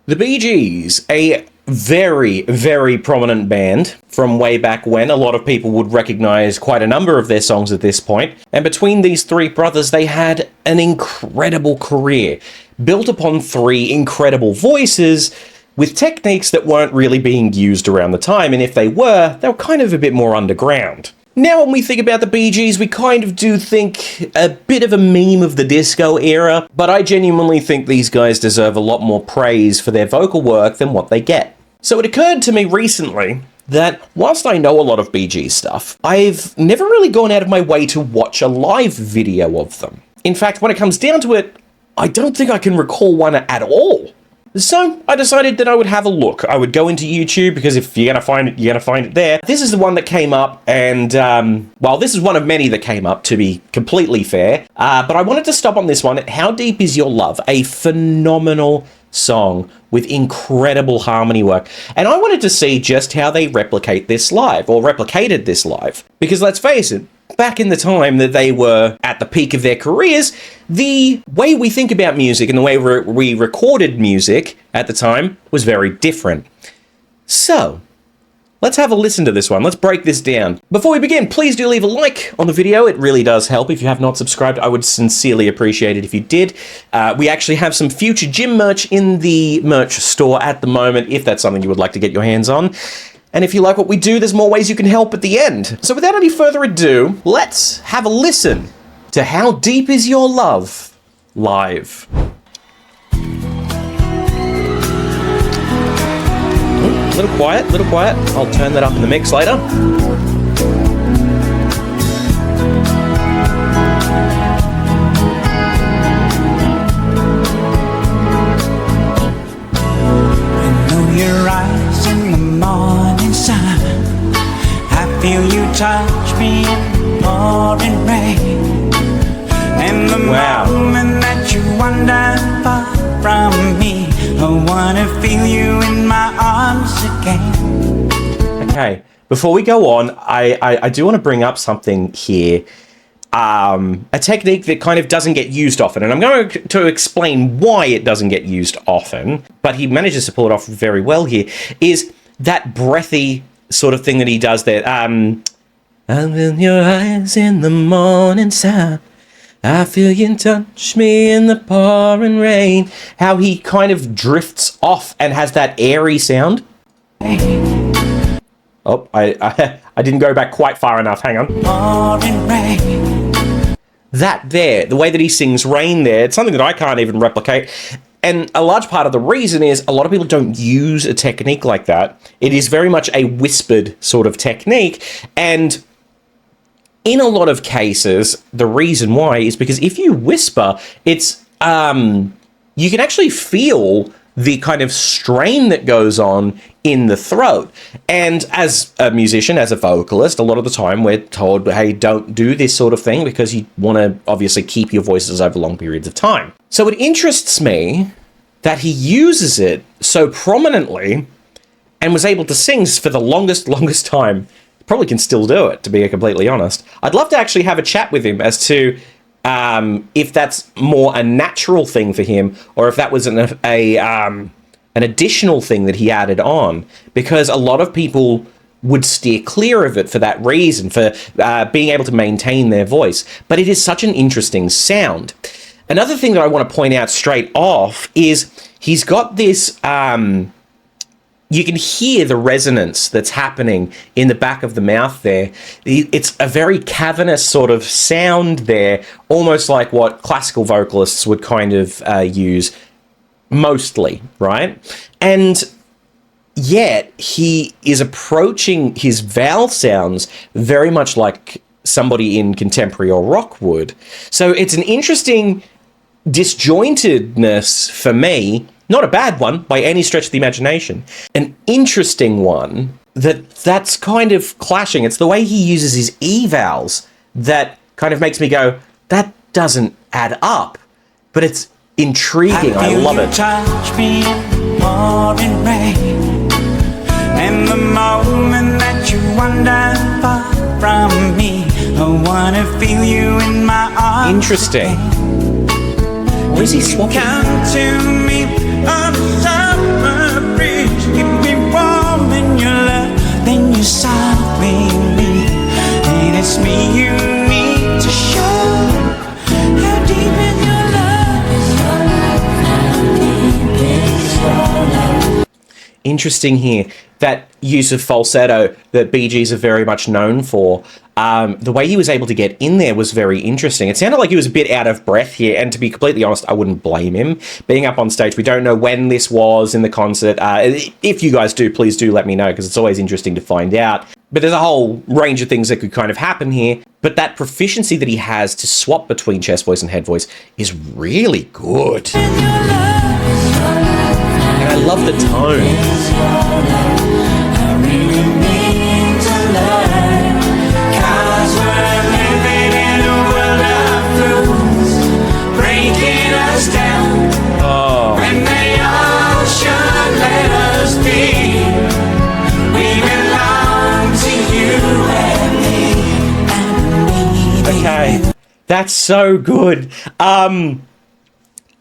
The Bee Gees, a very, very prominent band from way back when. A lot of people would recognize quite a number of their songs at this point. And between these three brothers, they had an incredible career, built upon three incredible voices with techniques that weren't really being used around the time. And if they were kind of a bit more underground. Now, when we think about the Bee Gees, we kind of do think a bit of a meme of the disco era, but I genuinely think these guys deserve a lot more praise for their vocal work than what they get. So it occurred to me recently that whilst I know a lot of Bee Gees stuff, I've never really gone out of my way to watch a live video of them. In fact, when it comes down to it, I don't think I can recall one at all. So I decided that I would have a look. I would go into YouTube, because if you're going to find it, you're going to find it there. This is the one that came up, and, well, this is one of many that came up, to be completely fair. But I wanted to stop on this one. How Deep Is Your Love? A phenomenal song with incredible harmony work. And I wanted to see just how they replicate this live, or replicated this live. Because let's face it, back in the time that they were at the peak of their careers, the way we think about music and the way we recorded music at the time was very different. So, let's have a listen to this one. Let's break this down. Before we begin, please do leave a like on the video. It really does help. If you have not subscribed, I would sincerely appreciate it if you did. We actually have some future gym merch in the merch store at the moment, if that's something you would like to get your hands on. And if you like what we do, there's more ways you can help at the end. So without any further ado, let's have a listen to How Deep Is Your Love live. A little quiet, little quiet. I'll turn that up in the mix later. Feel you touch me in pouring rain, and the moment that you wander far from me, I wanna feel you in my arms again. Okay, before we go on, I do want to bring up something here. A technique that kind of doesn't get used often, and I'm going to explain why it doesn't get used often, but he manages to pull it off very well here, is that breathy sort of thing that he does there. I'm in your eyes in the morning sun. I feel you touch me in the pouring rain. How he kind of drifts off and has that airy sound. Oh, I didn't go back quite far enough. Hang on. Pouring rain. That there, the way that he sings Rain there, it's something that I can't even replicate. And a large part of the reason is a lot of people don't use a technique like that. It is very much a whispered sort of technique. And in a lot of cases, the reason why is because if you whisper, it's you can actually feel the kind of strain that goes on in the throat. And as a musician, as a vocalist, a lot of the time we're told, hey, don't do this sort of thing because you want to obviously keep your voices over long periods of time. So it interests me that he uses it so prominently and was able to sing for the longest time. Probably can still do it, to be completely honest. I'd love to actually have a chat with him as to if that's more a natural thing for him or if that was an additional thing that he added on, because a lot of people would steer clear of it for that reason, for being able to maintain their voice. But it is such an interesting sound. Another thing that I want to point out straight off is he's got this, you can hear the resonance that's happening in the back of the mouth there. It's a very cavernous sort of sound there, almost like what classical vocalists would kind of use mostly, right? And yet he is approaching his vowel sounds very much like somebody in contemporary or rock would. So it's an interesting disjointedness for me. Not a bad one by any stretch of the imagination. An interesting one that's kind of clashing. It's the way he uses his E vowels that kind of makes me go, that doesn't add up. But it's intriguing. I love it. Touch me in pouring rain, and the moment that you wander far from me, I wanna feel you in my arms. Interesting. Why is he swapping? Come to me on the summer interesting here. That use of falsetto that Bee Gees are very much known for. The way he was able to get in there was very interesting. It sounded like he was a bit out of breath here, and to be completely honest, I wouldn't blame him. Being up on stage, we don't know when this was in the concert. If you guys do, please do let me know, because it's always interesting to find out. But there's a whole range of things that could kind of happen here. But that proficiency that he has to swap between chest voice and head voice is really good. And I love the tone. Okay, that's so good. I'm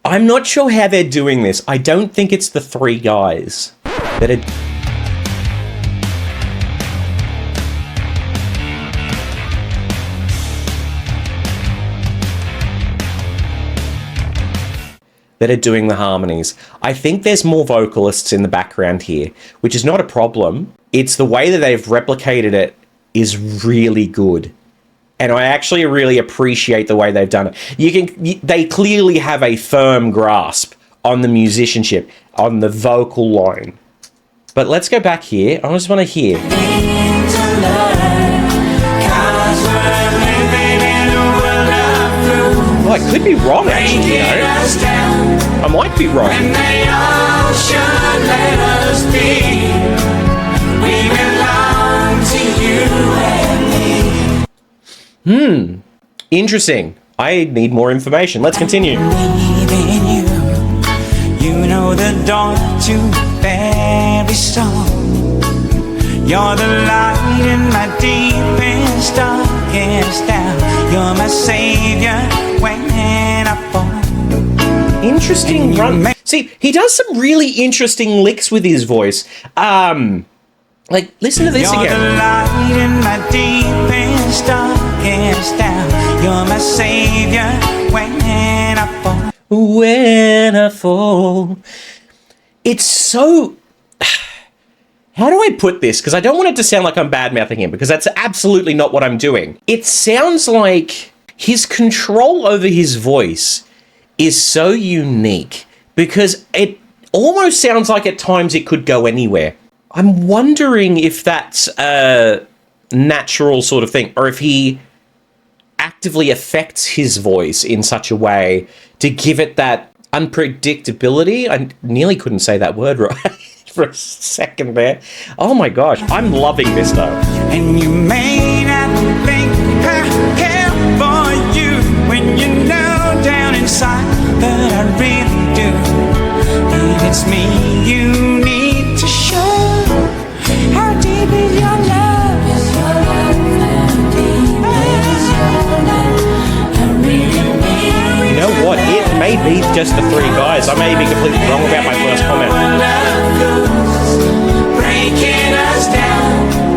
not sure how they're doing this. I don't think it's the three guys that are... that are doing the harmonies. I think there's more vocalists in the background here, which is not a problem. It's the way that they've replicated it is really good. And I actually really appreciate the way they've done it. They clearly have a firm grasp on the musicianship, on the vocal line. But let's go back here. I just want to hear. Well, I could be wrong, actually, you know. I might be wrong. Interesting. I need more information. Let's continue. You know the dawn to very soul. You're the light in my deepest, darkest hour. You're my savior when I fall. Interesting run. See, he does some really interesting licks with his voice. Like, listen to this again. You're the light in my deepest, darkest hour. You're my savior when I fall. When I fall. It's so... How do I put this? Because I don't want it to sound like I'm bad-mouthing him, because that's absolutely not what I'm doing. It sounds like his control over his voice is so unique, because it almost sounds like at times it could go anywhere. I'm wondering if that's a natural sort of thing, or if he actively affects his voice in such a way to give it that unpredictability. I nearly couldn't say that word right for a second there. Oh my gosh, I'm loving this though. And you may not think I care for you when you know down inside that I really do. And it's me you need to show. How deep is your love? You know what? It may be just the three guys. I may be completely wrong about my first comment.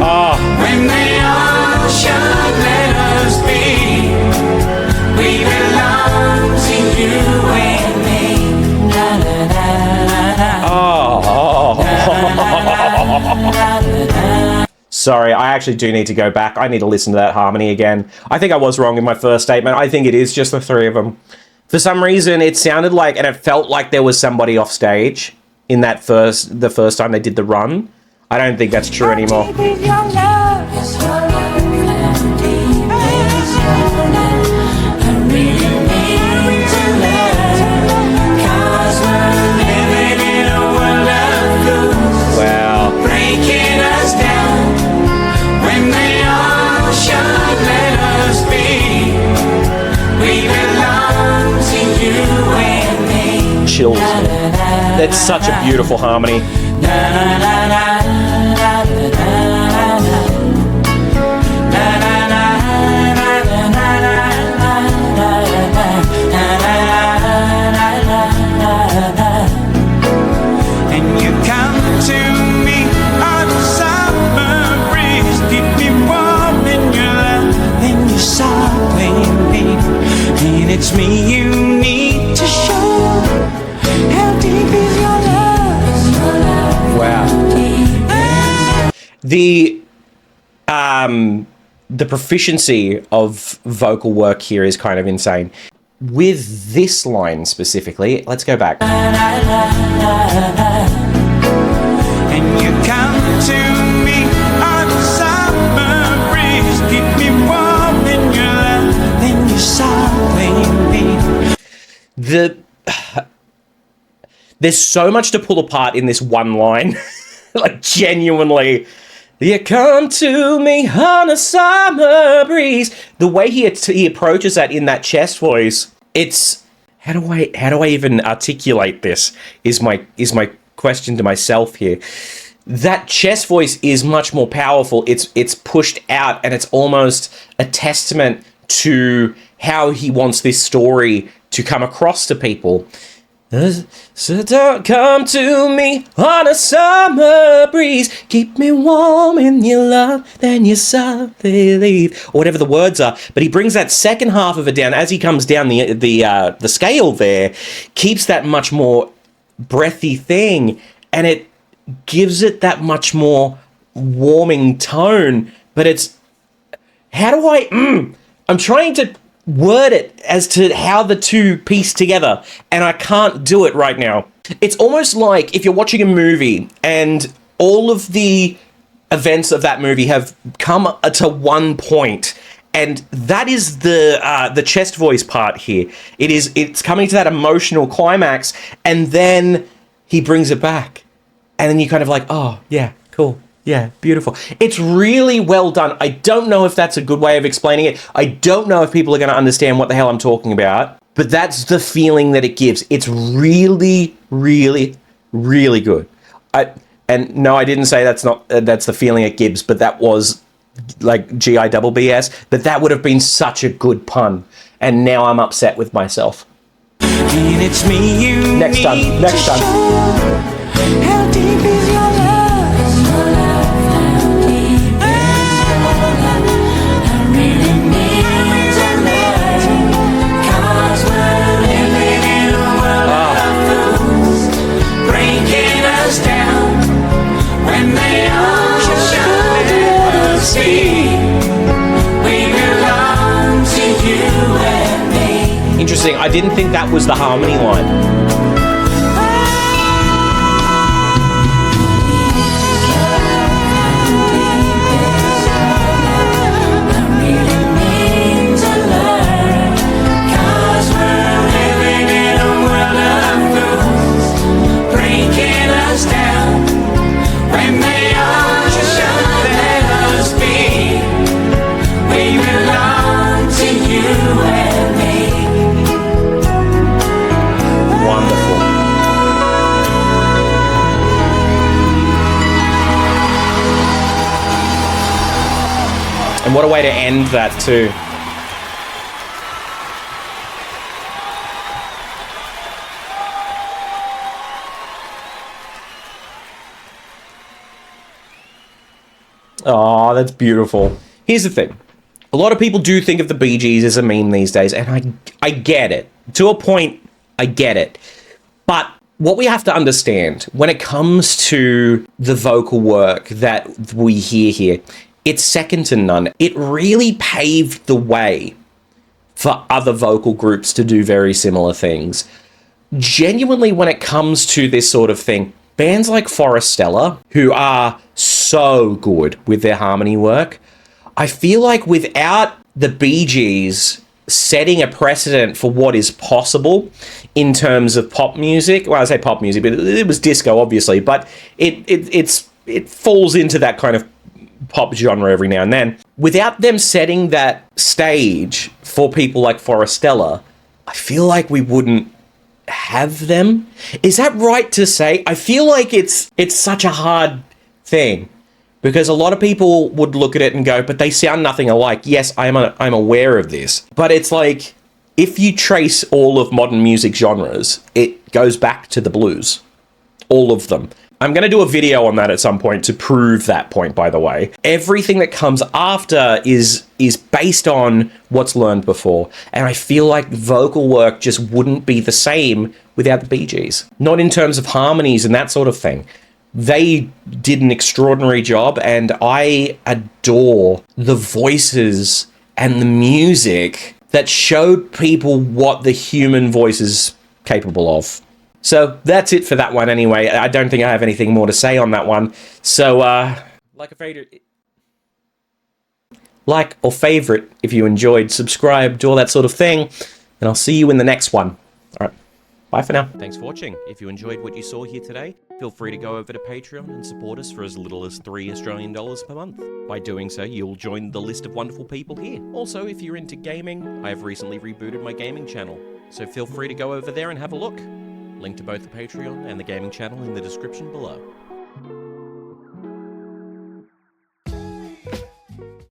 Oh. When they all should let us be, we belong to you and me. La, la, la, la, Sorry, I actually do need to go back. I need to listen to that harmony again. I think I was wrong in my first statement. I think it is just the three of them. For some reason, it sounded like, and it felt like there was somebody off stage in that the first time they did the run. I don't think that's true anymore. Wow. breaking us down when they all should let us be. We belong to you and me. Chills. That's such a beautiful harmony. And you come to me on the summer breeze, keep me warm in your love, and you're softly me. And it's me you need to show. How deep is your love? Wow. The proficiency of vocal work here is kind of insane. With this line specifically, let's go back. And you come to me on the summer breeze, keep me warm in your love, then you softly be. There's so much to pull apart in this one line. Like, genuinely. You come to me on a summer breeze. The way he approaches that in that chest voice, it's... How do I even articulate this? Is my question to myself here. That chest voice is much more powerful. It's pushed out, and it's almost a testament to how he wants this story to come across to people. So don't come to me on a summer breeze, keep me warm in your love, then you softly leave, or whatever the words are. But he brings that second half of it down as he comes down the scale there, keeps that much more breathy thing, and it gives it that much more warming tone. But it's... How do I'm trying to word it as to how the two piece together, and I can't do it right now. It's almost like if you're watching a movie and all of the events of that movie have come to one point, and that is the chest voice part here. It's coming to that emotional climax, and then he brings it back, and then you're kind of like, oh yeah, cool. Yeah, beautiful. It's really well done. I don't know if that's a good way of explaining it. I don't know if people are going to understand what the hell I'm talking about, but that's the feeling that it gives. It's really, really, really good. And no, I didn't say that's the feeling it gives, but that was like GIBBS, but that would have been such a good pun. And now I'm upset with myself. And it's me you Next time. How deep is your love? Interesting. I didn't think that was the harmony line. And what a way to end that too. Oh, that's beautiful. Here's the thing. A lot of people do think of the Bee Gees as a meme these days, and I get it. To a point, I get it. But what we have to understand when it comes to the vocal work that we hear here, it's second to none. It really paved the way for other vocal groups to do very similar things. Genuinely, when it comes to this sort of thing, bands like Forestella, who are so good with their harmony work, I feel like without the Bee Gees setting a precedent for what is possible in terms of pop music, well, I say pop music, but it was disco, obviously, but it falls into that kind of pop genre every now and then. Without them setting that stage for people like Forestella, I feel like we wouldn't have them. Is that right to say? I feel like it's such a hard thing because a lot of people would look at it and go, but they sound nothing alike. Yes, I'm aware of this, but it's like if you trace all of modern music genres, it goes back to the blues, all of them. I'm going to do a video on that at some point to prove that point, by the way. Everything that comes after is based on what's learned before. And I feel like vocal work just wouldn't be the same without the Bee Gees. Not in terms of harmonies and that sort of thing, They did an extraordinary job, and I adore the voices and the music that showed people what the human voice is capable of. So that's it for that one anyway. I don't think I have anything more to say on that one. So, like or favorite if you enjoyed, subscribe, do all that sort of thing, and I'll see you in the next one. All right, bye for now. Thanks for watching. If you enjoyed what you saw here today, feel free to go over to Patreon and support us for as little as $3 Australian per month. By doing so, you'll join the list of wonderful people here. Also, if you're into gaming, I have recently rebooted my gaming channel, so feel free to go over there and have a look. Link to both the Patreon and the gaming channel in the description below.